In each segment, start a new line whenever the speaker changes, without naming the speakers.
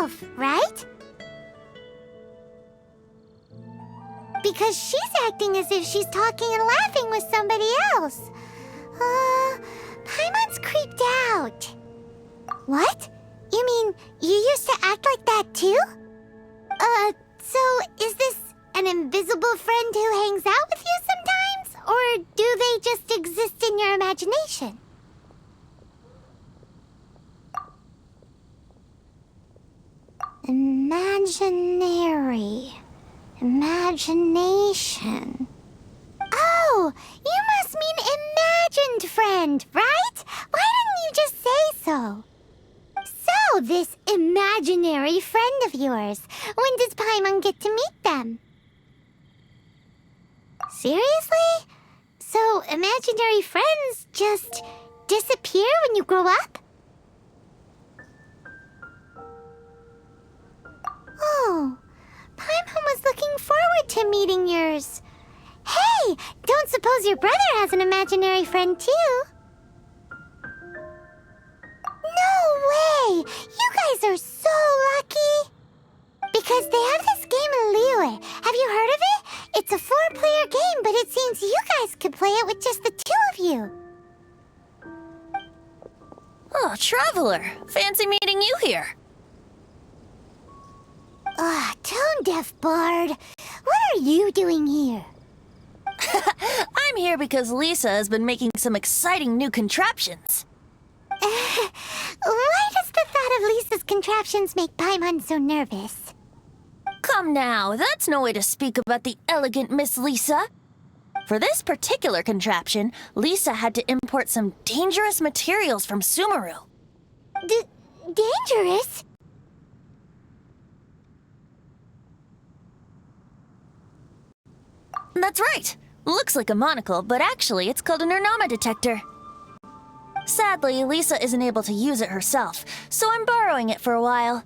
herself, right? Because she's acting as if she's talking and laughing with somebody else. Paimon's creeped out. What? You mean you used to act like that too? So is this an invisible friend who hangs out with you sometimes? Or do they just exist in your imagination? Imagination. Oh, you must mean imagined friend, right? Why didn't you just say so? So, this imaginary friend of yours, when does Paimon get to meet them? Seriously? So, imaginary friends just disappear when you grow up? Oh, Paimon was looking forward to meeting yours. Hey, don't suppose your brother has an imaginary friend too? No way! You guys are so lucky! Because they have this game in Liyue. Have you heard of it? It's a 4-player game, but it seems you guys could play it with just the 2 of you.
Oh, Traveler! Fancy meeting you here.
Tone-deaf bard. What are you doing here?
I'm here because Lisa has been making some exciting new contraptions.
Why does the thought of Lisa's contraptions make Paimon so nervous?
Come now, that's no way to speak about the elegant Miss Lisa. For this particular contraption, Lisa had to import some dangerous materials from Sumeru.
Dangerous?
That's right. Looks like a monocle, but actually it's called a Nernama detector. Sadly, Lisa isn't able to use it herself, so I'm borrowing it for a while.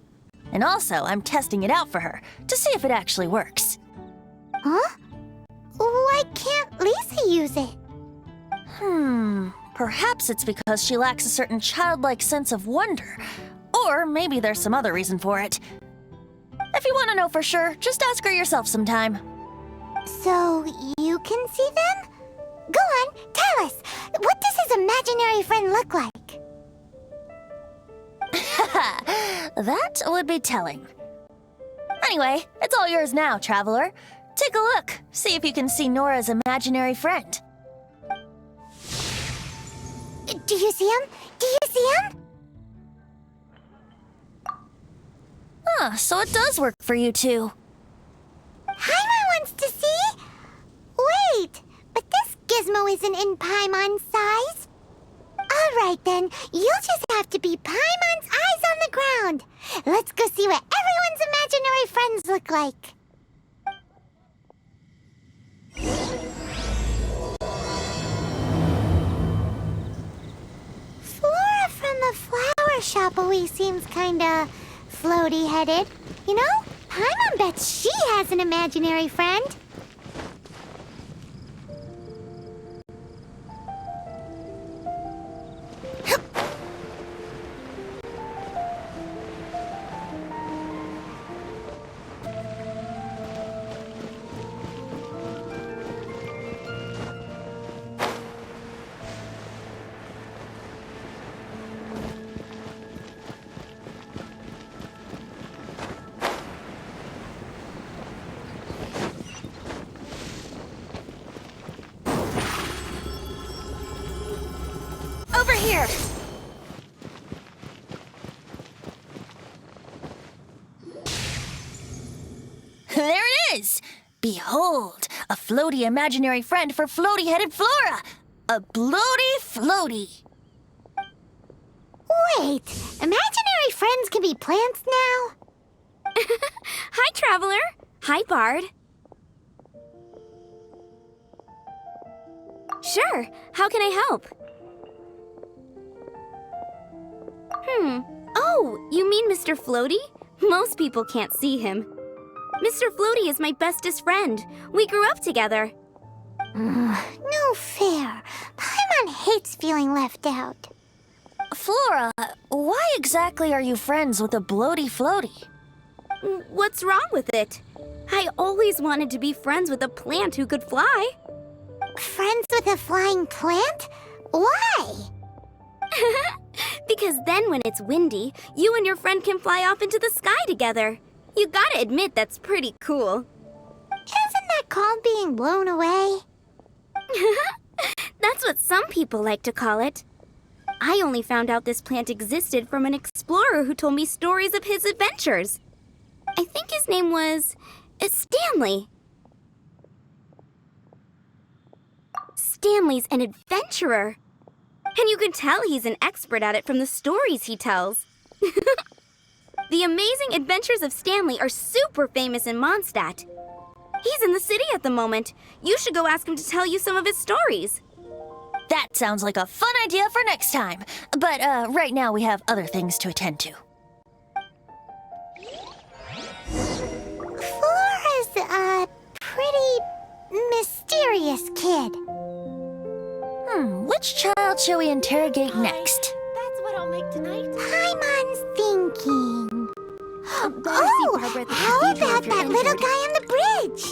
And also, I'm testing it out for her, to see if it actually works.
Huh? Why can't Lisa use it?
Perhaps it's because she lacks a certain childlike sense of wonder. Or maybe there's some other reason for it. If you want to know for sure, just ask her yourself sometime.
So, you can see them? Go on, tell us. What does his imaginary friend look like?
That would be telling. Anyway, it's all yours now, Traveler. Take a look. See if you can see Nora's imaginary friend.
Do you see him? Do you see him?
So it does work for you two.
Paimon wants to see? Wait, but this gizmo isn't in Paimon's size. Alright then, you'll just have to be Paimon's eyes on the ground. Let's go see what everyone's imaginary friends look like. Flora from the flower shop always seems kinda floaty-headed. You know, Paimon bets she has an imaginary friend.
Over here! There it is! Behold, a floaty imaginary friend for floaty-headed Flora! A bloaty floaty!
Wait, imaginary friends can be plants now?
Hi, Traveler. Hi, Bard. Sure, how can I help? Oh, you mean Mr. Floaty? Most people can't see him. Mr. Floaty is my bestest friend. We grew up together.
No fair. Paimon hates feeling left out.
Flora, why exactly are you friends with a bloaty floaty?
What's wrong with it? I always wanted to be friends with a plant who could fly.
Friends with a flying plant? Why?
Because then when it's windy, you and your friend can fly off into the sky together. You gotta admit that's pretty cool.
Isn't that called being blown away?
That's what some people like to call it. I only found out this plant existed from an explorer who told me stories of his adventures. I think his name was Stanley. Stanley's an adventurer. And you can tell he's an expert at it from the stories he tells. The amazing adventures of Stanley are super famous in Mondstadt. He's in the city at the moment. You should go ask him to tell you some of his stories.
That sounds like a fun idea for next time. But right now we have other things to attend to.
Flora's a pretty mysterious kid.
Which child shall we interrogate next?
That's what I'll make tonight.
Paimon's thinking.
Better see Barbara at the
How
cathedral
about
if you're
that little
injured.
guy on the bridge?